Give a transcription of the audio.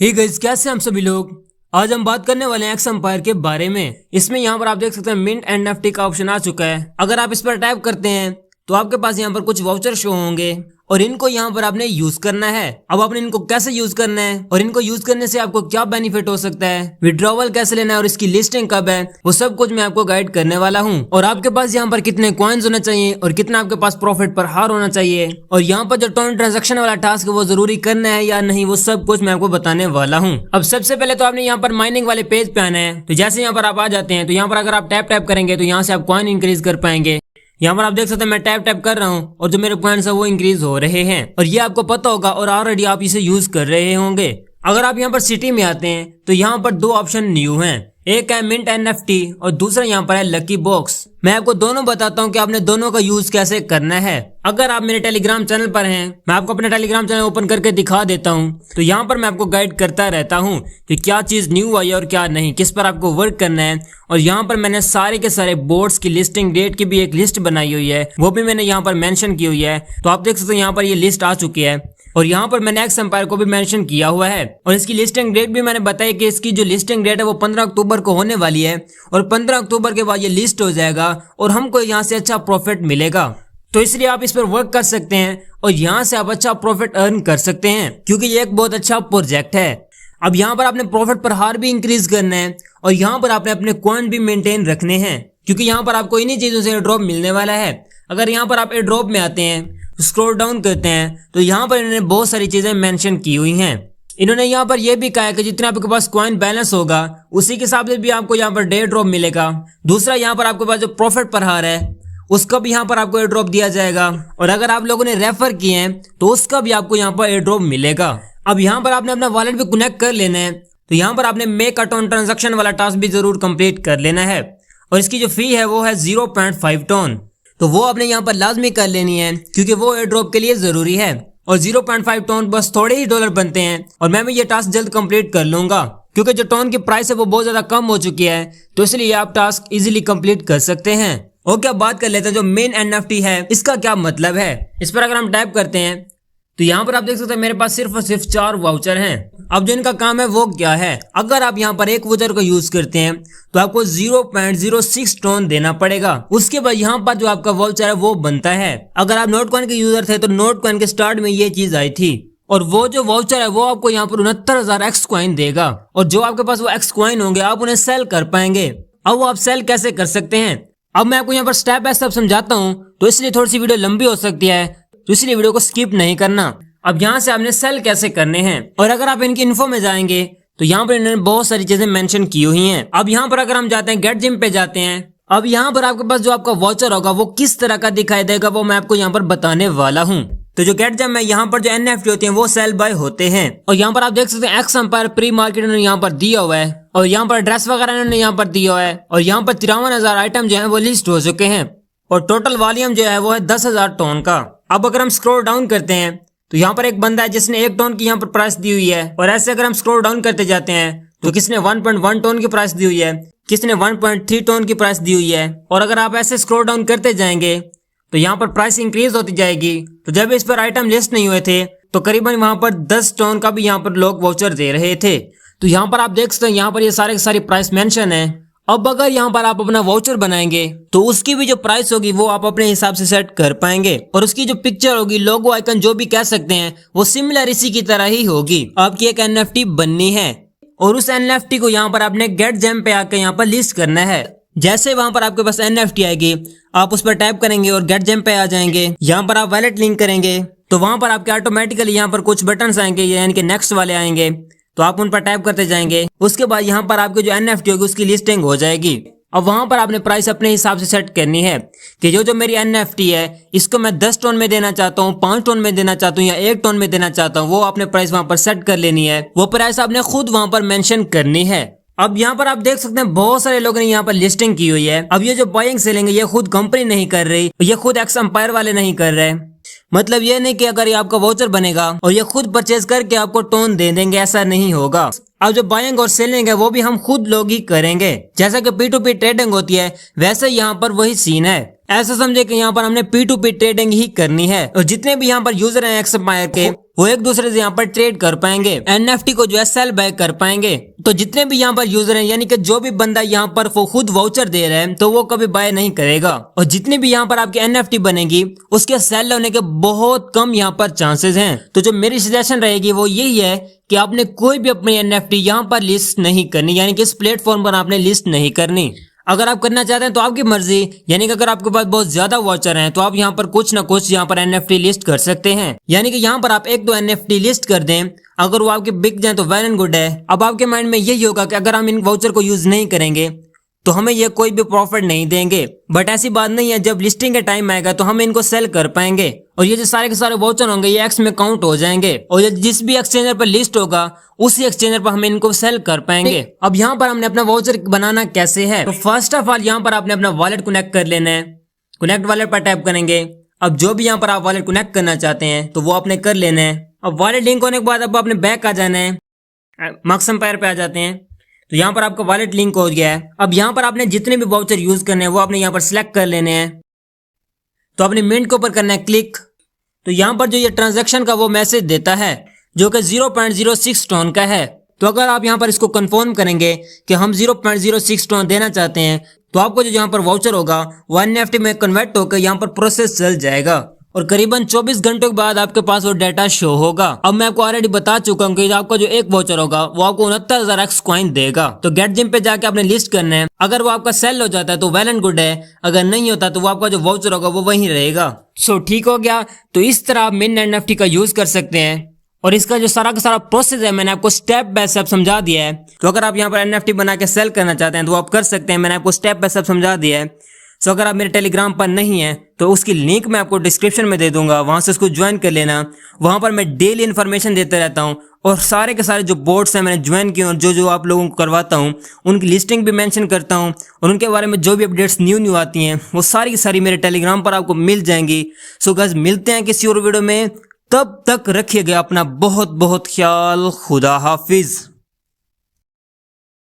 Hey guys, कैसे हम सभी लोग। आज हम बात करने वाले हैं एक्स एम्पायर के बारे में। इसमें यहाँ पर आप देख सकते हैं मिंट एनएफटी का ऑप्शन आ चुका है। अगर आप इस पर टाइप करते हैं तो आपके पास यहाँ पर कुछ वाउचर शो होंगे और इनको यहाँ पर आपने यूज करना है। अब आपने इनको कैसे यूज करना है और इनको यूज करने से आपको क्या बेनिफिट हो सकता है, विड्रॉवल कैसे लेना है और इसकी लिस्टिंग कब है, वो सब कुछ मैं आपको गाइड करने वाला हूँ। और आपके पास यहाँ पर कितने कॉइन्स होना चाहिए और कितना आपके पास प्रॉफिट पर हार होना चाहिए और यहाँ पर जो टोन ट्रांजेक्शन वाला टास्क है वो जरूरी करना है या नहीं, वो सब कुछ मैं आपको बताने वाला हूँ। अब सबसे पहले तो आपने यहाँ पर माइनिंग वाले पेज पे आना है। तो जैसे यहाँ पर आप आ जाते हैं तो यहाँ पर अगर आप टैप करेंगे तो यहाँ से आप कॉइन इंक्रीज कर पाएंगे। यहाँ पर आप देख सकते हैं मैं टैप कर रहा हूँ और जो मेरे पॉइंट्स है वो इंक्रीज हो रहे हैं और ये आपको पता होगा और ऑलरेडी आप इसे यूज कर रहे होंगे। अगर आप यहाँ पर सिटी में आते हैं तो यहाँ पर दो ऑप्शन न्यू हैं, एक है मिंट एनएफटी और दूसरा यहाँ पर है लकी बॉक्स। मैं आपको दोनों बताता हूँ कि आपने दोनों का यूज कैसे करना है। अगर आप मेरे टेलीग्राम चैनल पर हैं, मैं आपको अपना टेलीग्राम चैनल ओपन करके दिखा देता हूँ। तो यहाँ पर मैं आपको गाइड करता रहता हूँ कि क्या चीज न्यू आई और क्या नहीं, किस पर आपको वर्क करना है। और यहाँ पर मैंने सारे के सारे बोर्ड्स की लिस्टिंग डेट की भी एक लिस्ट बनाई हुई है, वो भी मैंने यहाँ पर मेंशन की हुई है। तो आप देख सकते हो यहाँ पर ये लिस्ट आ चुकी है और यहाँ पर मैंने एक्स एम्पायर को भी मेंशन किया हुआ है और इसकी लिस्टिंग डेट भी मैंने बताई कि इसकी जो लिस्टिंग डेट है वो 15 अक्टूबर को होने वाली है और 15 अक्टूबर के बाद ये लिस्ट हो जाएगा और हमको यहाँ से अच्छा प्रॉफिट मिलेगा। तो इसलिए आप इस पर वर्क कर सकते हैं और यहाँ से आप अच्छा प्रॉफिट अर्न कर सकते हैं क्योंकि ये एक बहुत अच्छा प्रोजेक्ट है। अब यहाँ पर आपने प्रॉफिट पर हार भी इंक्रीज करना है और यहाँ पर आपने अपने कॉइन भी मेंटेन रखने हैं क्योंकि यहाँ पर आपको इन्हीं चीजों से एयर ड्रॉप मिलने वाला है। अगर यहाँ पर आप एयर ड्रॉप में आते हैं, स्क्रॉल डाउन करते हैं तो यहाँ पर इन्होंने बहुत सारी चीजें मेंशन की हुई हैं। इन्होंने यहाँ पर यह भी कहा है कि जितना आपके पास कॉइन बैलेंस होगा उसी के हिसाब से भी आपको यहाँ पर डे ड्रॉप मिलेगा। दूसरा यहाँ पर आपके पास जो प्रॉफिट पर हार है उसका भी यहाँ पर आपको एयर ड्रॉप दिया जाएगा और अगर आप लोगों ने रेफर किए हैं तो उसका भी आपको यहाँ पर एयर ड्रॉप मिलेगा। अब यहाँ पर आपने अपना वॉलेट भी कनेक्ट कर लेना है। तो यहाँ पर आपने मेक अ टोन ट्रांजेक्शन वाला टास्क भी जरूर कंप्लीट कर लेना है और इसकी जो फी है वो है 0.5 टोन। तो वो आपने यहाँ पर लाजमी कर लेनी है क्योंकि वो एयर ड्रॉप के लिए जरूरी है और 0.5 टोन बस थोड़े ही डॉलर बनते हैं और मैं भी ये टास्क जल्द कंप्लीट कर लूंगा क्योंकि जो टोन की प्राइस है वो बहुत ज्यादा कम हो चुकी है। तो इसलिए आप टास्क इजीली कंप्लीट कर सकते हैं। ओके, अब बात कर लेते हैं जो मेन एनएफटी है इसका क्या मतलब है। इस पर अगर हम टाइप करते हैं तो यहाँ पर आप देख सकते हैं मेरे पास सिर्फ और सिर्फ 4 वाउचर हैं। अब जो इनका काम है वो क्या है, अगर आप यहाँ पर एक वाउचर को यूज करते हैं तो आपको 0.06 टोन देना पड़ेगा। उसके बाद यहाँ पर जो आपका वाउचर है वो बनता है। अगर आप नोट कॉइन के यूजर थे तो नोट कॉइन के स्टार्ट में ये चीज आई थी और वो जो वाउचर है वो आपको यहाँ पर 69,000 एक्स कॉइन देगा और जो आपके पास वो एक्स कॉइन होंगे आप उन्हें सेल कर पाएंगे। अब वो आप सेल कैसे कर सकते हैं, अब मैं आपको यहाँ पर स्टेप बाय स्टेप समझाता हूँ तो इसलिए थोड़ी सी वीडियो लंबी हो सकती है, तो इसलिए वीडियो को स्किप नहीं करना। अब यहाँ से आपने सेल कैसे करने हैं और अगर आप इनकी इन्फो में जाएंगे तो यहाँ पर इन्होंने बहुत सारी चीजें मेंशन की हुई हैं। अब यहाँ पर अगर हम जाते हैं गेट जिम पे जाते हैं, अब यहाँ पर आपके पास जो आपका वाउचर होगा वो किस तरह का दिखाई देगा वो मैं आपको यहाँ पर बताने वाला हूँ। तो जो गेट जिम है यहाँ पर जो एनएफटी होती है वो सेल बाय होते हैं और यहाँ पर आप देख सकते हैं एक्स एम्पायर प्री मार्केट इन्होंने यहाँ पर दिया हुआ है और यहाँ पर एड्रेस वगैरह इन्होंने यहाँ पर दिया हुआ है और यहाँ पर 53,000 आइटम जो है वो लिस्ट हो चुके हैं और टोटल वॉल्यूम जो है वो है 10,000 टोन का। अब अगर हम स्क्रॉल डाउन करते हैं तो यहाँ पर एक बंदा है जिसने 1 टोन की यहाँ पर प्राइस दी हुई है और ऐसे अगर हम स्क्रॉल डाउन करते जाते हैं तो किसने 1.1 टोन की प्राइस दी हुई है, किसने 1.3 टोन की प्राइस दी हुई है और अगर आप ऐसे स्क्रॉल डाउन करते जाएंगे तो यहाँ पर प्राइस इंक्रीज होती जाएगी। तो जब इस पर आइटम लिस्ट नहीं हुए थे तो करीबन वहां पर 10 टोन का भी यहाँ पर लोग वाउचर दे रहे थे। तो यहाँ पर आप देख सकते हैं यहाँ पर ये सारे की सारी प्राइस मेंशन है। अब अगर यहाँ पर आप अपना वाउचर बनाएंगे तो उसकी भी जो प्राइस होगी वो आप अपने हिसाब से सेट कर पाएंगे और उसकी जो पिक्चर होगी, लोगो, आइकन जो भी कह सकते हैं, वो सिमिलर इसी की तरह ही होगी। आपकी एक एनएफटी बननी है और उस एनएफटी को यहाँ पर आपने गेट जेम पे आकर यहाँ पर लिस्ट करना है। जैसे वहां पर आपके पास एनएफटी आएगी आप उस पर टाइप करेंगे और गेट जेम पे आ जाएंगे। यहाँ पर आप वॉलेट लिंक करेंगे तो वहां पर आपके ऑटोमेटिकली यहाँ पर कुछ बटन्स आएंगे यानी कि नेक्स्ट वाले आएंगे तो आप उन पर टाइप करते जाएंगे। उसके बाद यहाँ पर आपकी जो एनएफटी होगी उसकी लिस्टिंग हो जाएगी। अब वहां पर आपने प्राइस अपने हिसाब से सेट करनी है कि जो मेरी एनएफटी है इसको मैं 10 टोन में देना चाहता हूँ, 5 टोन में देना चाहता हूँ या 1 टोन में देना चाहता हूँ, वो आपने प्राइस वहां पर सेट कर लेनी है। वो प्राइस आपने खुद वहां पर मेंशन करनी है। अब यहाँ पर आप देख सकते हैं बहुत सारे लोगों ने यहाँ पर लिस्टिंग की हुई है। अब ये जो बाइंग सेलिंग है ये खुद कंपनी नहीं कर रही, ये खुद एक्स एम्पायर वाले नहीं कर रहे। मतलब ये नहीं कि अगर ये आपका वाउचर बनेगा और ये खुद परचेज करके आपको टोन दे देंगे, ऐसा नहीं होगा। अब जो बाइंग और सेलिंग है वो भी हम खुद लोग ही करेंगे। जैसा कि P2P ट्रेडिंग होती है वैसे यहाँ पर वही सीन है। ऐसा समझे कि यहाँ पर हमने P2P ट्रेडिंग ही करनी है और जितने भी यहाँ पर यूजर हैं एक्सपायर के वो एक दूसरे से यहाँ पर ट्रेड कर पाएंगे, NFT को जो है सेल बैक कर पाएंगे। तो जितने भी यहाँ पर यूजर हैं यानी कि जो भी बंदा यहाँ पर वो खुद वाउचर दे रहा है तो वो कभी बाय नहीं करेगा और जितनी भी यहाँ पर आपकी NFT बनेगी उसके सेल होने के बहुत कम यहाँ पर चांसेस हैं। तो जो मेरी सजेशन रहेगी वो यही है कि आपने कोई भी अपनी NFT यहाँ पर लिस्ट नहीं करनी, यानी कि इस प्लेटफॉर्म पर आपने लिस्ट नहीं करनी। अगर आप करना चाहते हैं तो आपकी मर्जी, यानी कि अगर आपके पास बहुत ज्यादा वॉचर हैं तो आप यहाँ पर कुछ ना कुछ यहाँ पर NFT लिस्ट कर सकते हैं, यानी कि यहाँ पर आप एक दो NFT लिस्ट कर दें। अगर वो आपके बिक जाए तो वेल एंड गुड है। अब आपके माइंड में यही होगा कि अगर हम इन वाउचर को यूज नहीं करेंगे तो हमें ये कोई भी प्रॉफिट नहीं देंगे, बट ऐसी बात नहीं है। जब लिस्टिंग का टाइम आएगा तो हम इनको सेल कर पाएंगे और ये जो सारे के सारे वाउचर होंगे ये एक्स में काउंट हो जाएंगे और ये जिस भी एक्सचेंजर पर लिस्ट होगा उसी एक्सचेंजर पर हम इनको सेल कर पाएंगे। अब यहाँ पर हमने अपना वाउचर बनाना कैसे है, तो फर्स्ट ऑफ ऑल यहाँ पर आपने अपना वॉलेट कनेक्ट कर लेना है। कनेक्ट वॉलेट पर टैप करेंगे। अब जो भी यहाँ पर आप वॉलेट कनेक्ट करना चाहते हैं तो वो आपने कर लेना है। अब वॉलेट लिंक होने के बाद अब आपने बैक आ जाना है, मैक्स एम्पायर पे आ जाते हैं। तो यहाँ पर आपका वॉलेट लिंक हो गया है। अब यहाँ पर आपने जितने भी वाउचर यूज करने हैं वो आपने यहाँ पर सिलेक्ट कर लेने हैं। तो आपने मिंट के ऊपर करना है क्लिक। तो यहाँ पर जो ये ट्रांजैक्शन का वो मैसेज देता है जो कि 0.06 टोन का है। तो अगर आप यहाँ पर इसको कंफर्म करेंगे कि हम 0.06 टोन देना चाहते हैं तो आपको जो यहाँ पर वाउचर होगा वो NFT में कन्वर्ट होकर यहाँ पर प्रोसेस चल जाएगा और करीबन 24 घंटों के बाद आपके पास वो डाटा शो होगा। अब मैं आपको ऑलरेडी बता चुका हूँ कि आपका जो एक वाउचर होगा वो आपको 69,000 एक्स कॉइन देगा। तो गेट जिम पे जाके आपने लिस्ट करना है। अगर वो आपका सेल हो जाता है तो वेल एंड गुड है, अगर नहीं होता तो वो आपका जो वाउचर होगा वो वहीं रहेगा। सो ठीक हो गया। तो इस तरह आप मिंट NFT का यूज कर सकते हैं और इसका जो सारा का सारा प्रोसेस है मैंने आपको स्टेप बाय स्टेप समझा दिया है। तो अगर आप यहाँ पर NFT बना के सेल करना चाहते हैं तो आप कर सकते हैं, मैंने आपको स्टेप बाय स्टेप समझा दिया है। सो अगर आप मेरे टेलीग्राम पर नहीं हैं तो उसकी लिंक मैं आपको डिस्क्रिप्शन में दे दूंगा, वहां से उसको ज्वाइन कर लेना। वहां पर मैं डेली इन्फॉर्मेशन देता रहता हूं और सारे के सारे जो बोर्ड्स हैं मैंने ज्वाइन किए और जो आप लोगों को करवाता हूं उनकी लिस्टिंग भी मेंशन करता हूं और उनके बारे में जो भी अपडेट्स न्यू आती हैं वो सारी की सारी मेरे टेलीग्राम पर आपको मिल जाएंगी। सो गाइस मिलते हैं किसी और वीडियो में, तब तक रखिएगा अपना बहुत बहुत ख्याल। खुदा हाफिज।